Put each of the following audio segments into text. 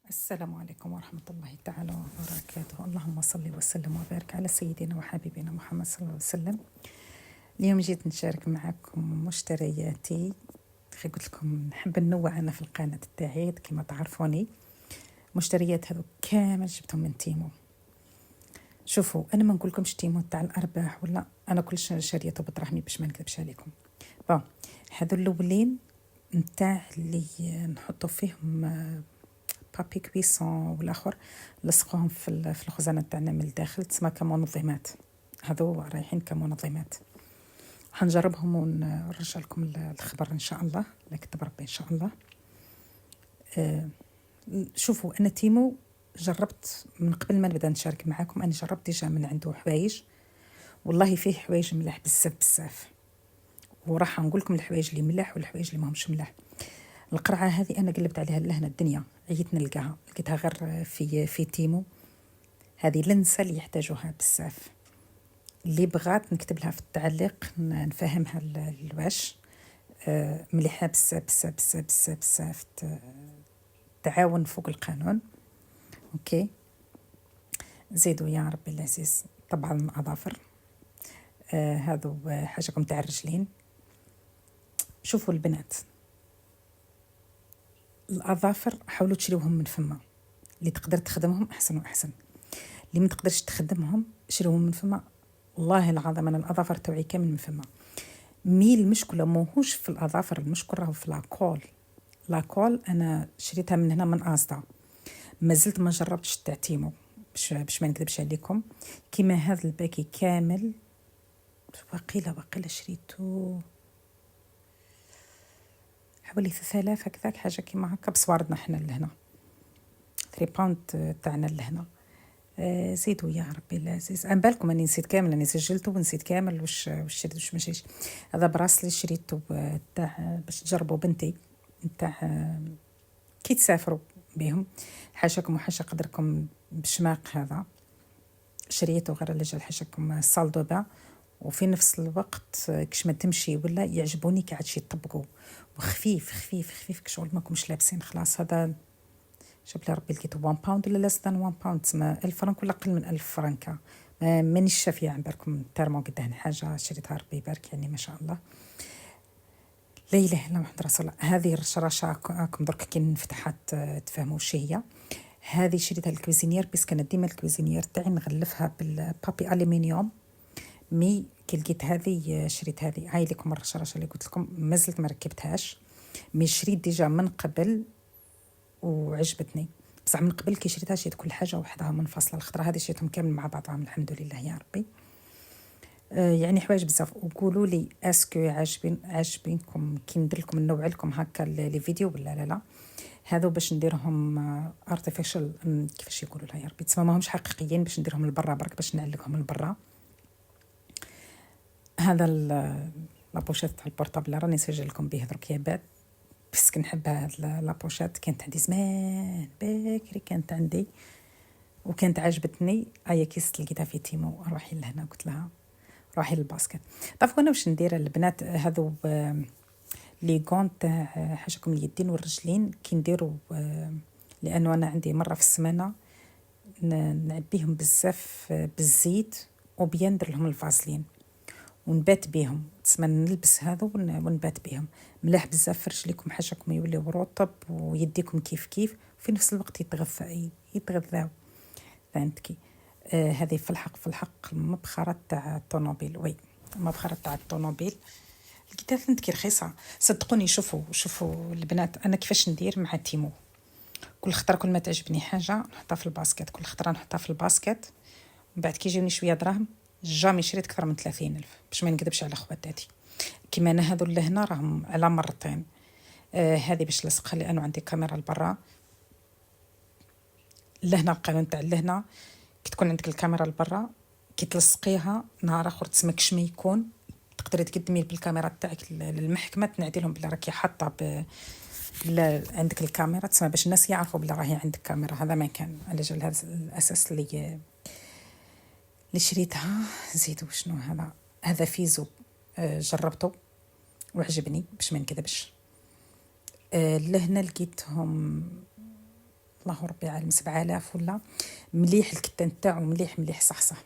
السلام عليكم ورحمة الله تعالى وبركاته. اللهم صل وسلم وبارك على سيدنا وحبيبنا محمد صلى الله عليه وسلم. اليوم جيت نشارك معكم مشترياتي. قلت لكم نحب ننوع أنا في القناة تاعي كما تعرفوني. مشتريات هذو كامل جبتهم من تيمو. شوفوا أنا ما نقولكمش تيمو تاع الأرباح ولا أنا كل شريته بدراهمي باش ما نكذبش عليكم. هذو الأولين نتاع اللي نحطوا فيهم بابي كويسون والاخر لصقوهم في الخزانه تاعنا من الداخل تسمى كمنظمات. هذو رايحين كمنظمات. حنجربهم ونرجع لكم الخبر ان شاء الله، لا كتب ربي ان شاء الله. شوفوا انا تيمو جربت من قبل ما نبدا نشارك معاكم. انا جربت ديجا من عنده حوايج، والله فيه حوايج ملاح بزاف بزاف، وراح نقول لكم الحوايج اللي ملاح والحوايج اللي ماهمش ملاح. القرعه هذه انا قلبت عليها لهنا الدنيا، عييت نلقاها، لقيتها غير في تيمو. هذه لنسة اللي يحتاجوها بزاف. اللي بغات نكتب لها في التعليق نفهمها الواش. مليحه بزاف بزاف بزاف بزاف بزاف، تعاون فوق القانون. اوكي، زيدوا يا ربي العزيز. طبعا الاظافر هذو حاجكم تاع الرجلين. شوفوا البنات، الأظافر حاولوا تشريوهم من فما، اللي تقدر تخدمهم أحسن وأحسن، اللي ما تقدرش تخدمهم شريوهم من فما. والله العظيم أنا الأظافر توعي كامل من فما. المشكلة موهوش في الأظافر، المشكلة راهو في لاكول. لاكول أنا شريتها من هنا من أصدا، ما زلت ما جربتش تاع تيمو باش ما نكذبش عليكم. كيما هذا الباكي كامل وقيلة شريتو حوالي 3000 هكذاك، حاجة كيما هكا بصواردنا حنا لهنا 3 باوند تاعنا لهنا. زيدوا يا ربي العزيز. أنا بالكم أني نسيت كامل، أني سجلته ونسيت كامل وش شريت وش ماشيش. هذا براسلي شريته تاع باش تجربوا بنتي تاع كي تسافروا بهم، حاشاكم وحاشا قدركم بشماق. هذا شريته غير لجل حاشاكم صال دو بان، وفي نفس الوقت كش ما تمشي ولا يعجبوني كعادش يطبقوا، وخفيف خفيف خفيف كشغل ماكمش لابسين. خلاص هذا شوف لي ربي لقيته 1 باوند ولا less than 1 باوند، تسمى 1000 فرنك ولا أقل من 1000 فرنكا. مانيش شافية عن بالكم ترمو قدهن حاجة شريتها ربي يبارك يعني ما شاء الله. لا إله إلا محمد رسول الله. هذه الرشرشة راكم درك كي انفتحت تفهموا وش هي. هذه شريتها الكويزينير، بس كانت ديما الكويزينير تاعي نغلفها بالبابي ألمنيوم. كي لقيت هذه شريت هذه. هاي لكم الرشرشة اللي قلت لكم مازلت ما ركبتهاش، شريت ديجا من قبل وعجبتني. بصح من قبل كي شريتها شريت كل حاجه وحدها منفصله. الخضره هذه شريتهم كامل مع بعضهم الحمد لله يا ربي. يعني حوايج بزاف. وقولوا لي اسكو عاجبينكم كي ندير لكم نوع لكم هكا لي فيديو ولا لا. هذو باش نديرهم ارتفيشال، كيفاش يقولوا لها يا ربي، تسمى ماهمش حقيقيين، باش نديرهم لبرا برك باش نعلقهم لبرا. هذا لابوشيت تاع البورطابل راني نسجل لكم به درك يا بات، بس كنحبها. هاد لابوشات كانت عندي زمان بكري، كانت عندي وكانت عجبتني. كيس لقيتها في تيمو، روحي لهنا قلت لها روحي للباسكت. طيب وانا واش ندير البنات هذو لي كون تاع حاجكم اليدين والرجلين كي نديروا، لانه انا عندي مره في السمانه نعبيهم بزاف بالزيت وبيان ندير لهم الفازلين ونبات بهم، تسمى نلبس هذا ونبات بهم. ملاح بزاف في رجليكم حاجكم يوليو رطب ويديكم كيف كيف، وفي نفس الوقت يتغذاو. فهمتكي؟ هذه في الحق المبخرة تاع الطوموبيل. وي المبخرة تاع الطوموبيل لقيتها ثنتكي رخيصة صدقوني. شوفوا البنات انا كيفاش ندير مع تيمو. كل خطره كل ما تعجبني حاجه نحطها في الباسكت، كل خطره نحطها في الباسكت. من بعد كي يجوني شويه دراهم جامي شريت اكثر من 30,000 باش ما نكذبش على خواتاتي. كيما انا هذو لهنا راهم على مرتين. هذه باش لصقها لانه عندي كاميرا لبرا. لهنا القانون تاع لهنا كي تكون عندك الكاميرا لبرا كي تلصقيها نهار اخر تسمى كش ما يكون تقدري تقدمي بالكاميرا تاعك للمحكمه تنعدي لهم بلي راكي حاطه عندك الكاميرا، تسمى باش الناس يعرفوا بلي راهي عندك كاميرا. هذا ما كان على جال هذا الاساس اللي شريتها. زيدوا شنو هذا فيزو. جربته وعجبني باش ما نكذبش. لهنا لقيتهم الله ربي عالم 7000 ولا. مليح الكتان تاعو، مليح صح.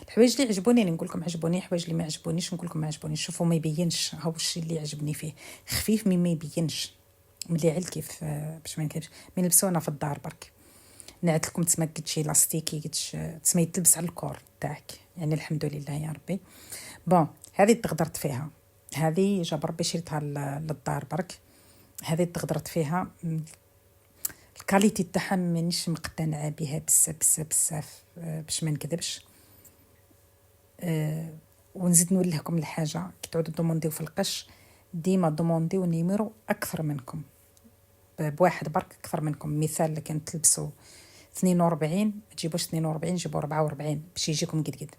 الحوايج اللي عجبوني نقول لكم عجبوني، الحوايج اللي ما عجبونيش نقول لكم ما عجبونيش. شوفوا ما يبينش، هاو الشيء اللي عجبني فيه، خفيف ما يبينش، مليح كيف باش ما نكذبش. من لبسونا في الدار برك، نعت لكم تسمى كتشي لاستيكي تسمى يتلبس على الكور تاعك، يعني الحمد لله يا ربي. بون هذه تقدرت فيها، هذه جاب ربي شريتها للدار برك. هذه تقدرت فيها، الكاليتي تاعها مانيش مقتنعه بها بزاف باش ما نكذبش. ونزيد نقول لكم الحاجه، كي تعودوا دومونديو في القش ديما دومونديو نيميرو اكثر منكم، بواحد برك اكثر منكم. مثال كان تلبسوا 42 تجيبوش 42، جيبوا 44 باش يجيكم قد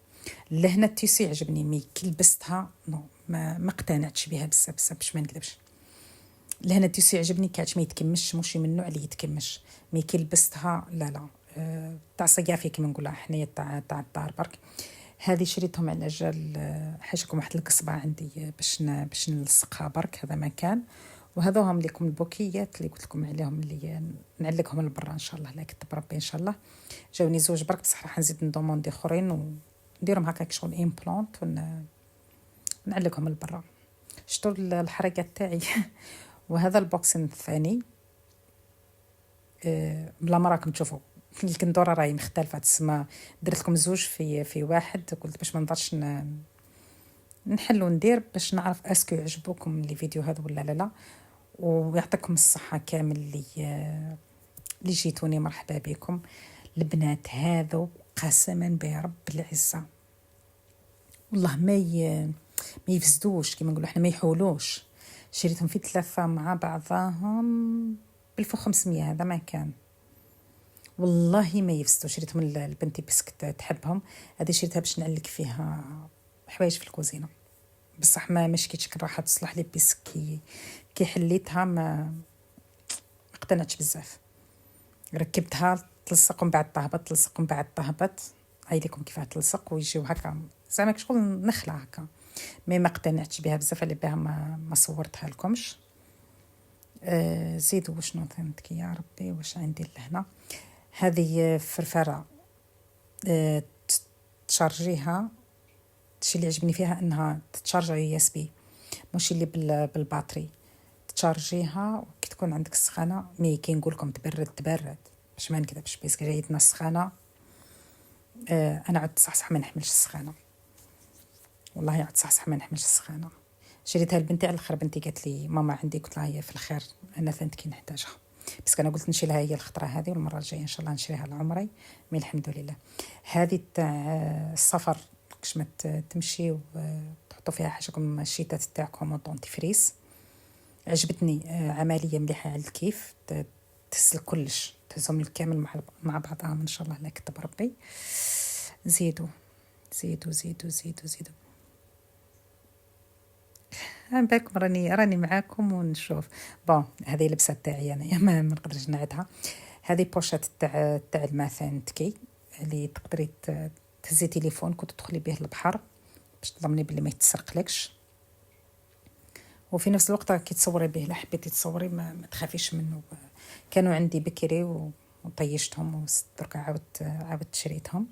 لهنا التيسي عجبني، مي كي لبستها نو ما اقتنعتش بها بزاف باش ما نكذبش. لهنا التيسي عجبني كاش ما يتكمش، ماشي من النوع اللي يتكمش، مي كي لبستها لا تاع صيافي كيما نقولها حنايا تاع الدار برك. هذه شريتهم على جال حاجكم واحد القصبه عندي باش نلصقها برك، هذا مكان. وهذا هم لكم البوكيات اللي قلت لكم عليهم، اللي نعلقهم لبرا ان شاء الله، لا كتب ربي ان شاء الله. جاوني زوج برك، بصح راح نزيد ندوموندي اخرين ونديرهم هكا شغل امبلانت ونعلقهم لبرا. شتو الحركه تاعي. وهذا البوكسين الثاني بلا ما راكم تشوفوا الكندوره راهي مختلفه، تسمى درت لكم زوج في واحد. قلت باش ما نضرش نحل وندير باش نعرف اسكو يعجبوكم لي فيديو هذا ولا لا. ويعطيكم الصحه كامل اللي جيتوني، مرحبا بكم. البنات هذو قسما برب العزه والله ما يفسدوش كيما نقولوا احنا، ما يحولوش. شريتهم في 3 مع بعضهم ب1500، هذا ما كان والله ما يفسدوا. شريتهم البنتي بسكت تحبهم، هذه شريتها باش نعلق فيها حوايج في الكوزينه، بصح ما شكيتش راح تصلح لي بسكي. كي حليتها ما اقتنعتش بزاف، ركبتها تلصق من بعد تهبط، تلصق من بعد تهبط. هاي لكم كيف تلصق ويجيو هكا زعما شغل نخلع هكا. ما اقتنعتش بها بزاف، اللي بها ما صورتها لكمش. زيدوا وشنو ثانتك يا ربي، واش عندي لهنا. هذه فرفره تشارجيها. الشيء اللي عجبني فيها انها تتشارجي USB، مش اللي بالباتري. تشارجيها وكي تكون عندك السخانه، مي كي نقول لكم تبرد باش ما نكذبش، بيسك جايتنا السخانه. انا عدت صح ما نحملش السخانه، والله عدت صح ما نحملش السخانه. شريتها لبنتي على الاخر، بنتي قالت لي ماما عندي، قلت لها هي في الخير، انا ثانتك نحتاجها. بس انا قلت نشيلها هي الخطره هذه، والمره الجايه ان شاء الله نشريها لعمري. مي الحمد لله. هذه تاع السفر كش ما تمشي وتحطوا فيها حاجكم الشيتات تاعكم ودونتي فريس. عجبتني، عمليه مليحه على الكيف، تسل كلش، تهزهم الكامل مع بعضهم ان شاء الله، لا كتب ربي. زيدوا زيدوا زيدوا زيدوا زيدوا. بالكم راني معاكم ونشوف. بون هذه لبسه تاعي انا ما نقدرش نعدها. هذه بوشات تاع الماثان تكي، اللي تقدري تهزي تليفونك وتدخلي به البحر باش تضمني بلي ما يتسرقلكش، وفي نفس الوقت كي تصوري به، لا حبيتي تصوري ما تخافيش منه. كانوا عندي بكري وطيشتهم، ودرك عاودت شريتهم.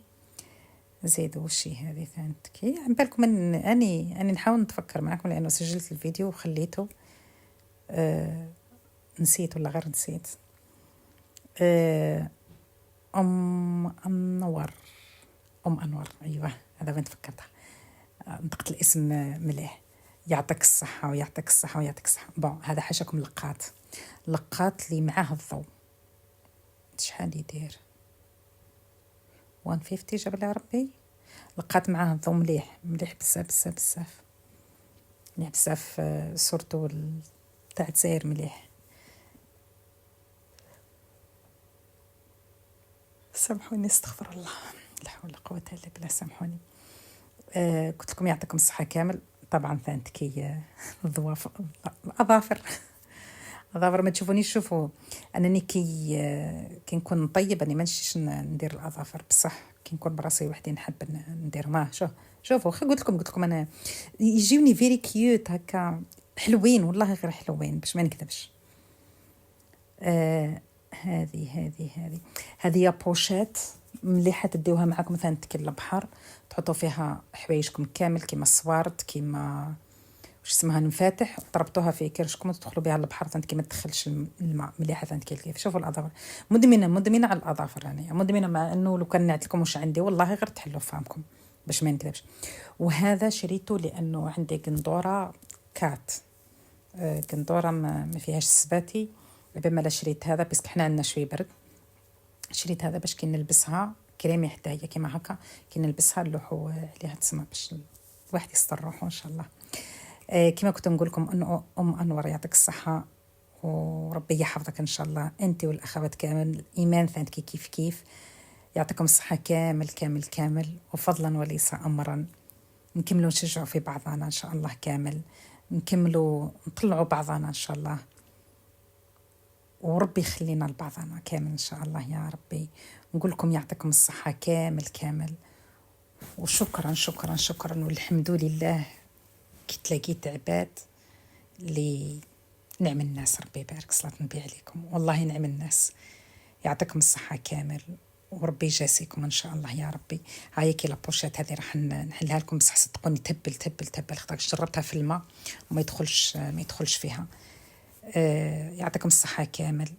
زيدوا وشي هذه ثانتكي. عم بالكم اني نحاول نتفكر معكم، لانه سجلت الفيديو وخليته نسيت ولا غير نسيت. ام انور ايوه، هذا وين تفكرتها، نطقت الاسم مليح. يعطيك الصحه ويعطيك الصحه ويعطيك الصحه. بون هذا حاشاكم لقات اللي معاه الضوء، شحال يدير 150 جاب لها ربي. لقات معاه الضوء مليح بزاف مليح بزاف. صورته تاع الجزائر مليح. سامحوني، استغفر الله، لا حول ولا قوه الا بالله، سامحوني. قلت لكم يعطيكم الصحه كامل. طبعا ثانتكي اظافر ما تشوفونيش، شوفوا انني كي نكون طيبه اني ما نمشيش ندير الاظافر، بصح كي نكون براسي وحدي نحب ندير. ما شوفوا قلت لكم انا يجيوني فيري كيوت هكا، حلوين والله، غير حلوين باش ما نكذبش. هذه يا بوشات مليحه تديوها معكم مثلا تكل البحر، تحطوا فيها حوايجكم كامل كيما الصوارد كيما واش اسمها المفاتح، ضربتوها في كرشكم وتدخلوا بها البحر ثانت ما تدخلش الماء مليحه ثانت كيف. شوفوا الاظافر مدمنه على الاظافر، يعني مدمنه، مع انه لو كان نعت لكم واش عندي والله غير تحلوا فامكم باش ما نكذبش. وهذا شريته لانه عندي قندوره كات، قندوره ما فيهاش سباتي، بما لا شريت هذا بس حنا عندنا شويه برد، شريت هذا باش كي نلبسها كريمي حتى هي كيما هكا كي نلبسها نلوحوا عليها تسمى باش الواحد يستر روحه ان شاء الله. كما كنت نقول لكم انه انور يعطيك الصحه وربي يحفظك ان شاء الله انت والاخوات كامل، الايمان ثانك كيف يعطيكم الصحه كامل كامل كامل، وفضلا وليس امرا نكملوا نشجعوا في بعضنا ان شاء الله كامل، نكملوا نطلعوا بعضنا ان شاء الله، وربي يخلينا لبعضنا كامل ان شاء الله يا ربي. نقول لكم يعطيكم الصحه كامل كامل، وشكرا شكرا شكرا، والحمد لله كي تلاقيت عباد اللي نعم الناس، ربي يبارك صلاة النبي عليكم، والله نعم الناس، يعطيكم الصحة كامل وربي يجازيكم ان شاء الله يا ربي. هاي كي لابوشات هذه راح نحلها لكم، بصح صدقوني تبل خاطرش جربتها في الماء وما يدخلش فيها. يعطيكم الصحة كامل،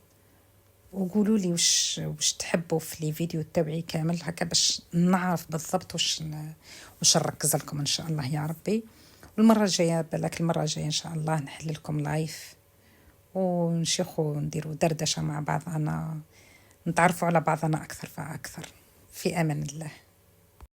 وقولوا لي وش تحبوا في لي فيديو تبعي كامل هكا باش نعرف بالضبط وش نركز لكم ان شاء الله يا ربي. والمره الجايه بالك المره الجايه ان شاء الله نحل لكم لايف ونشيخوا نديروا دردشه مع بعضنا، نتعرفوا على بعضنا اكثر فاكثر. في امان الله.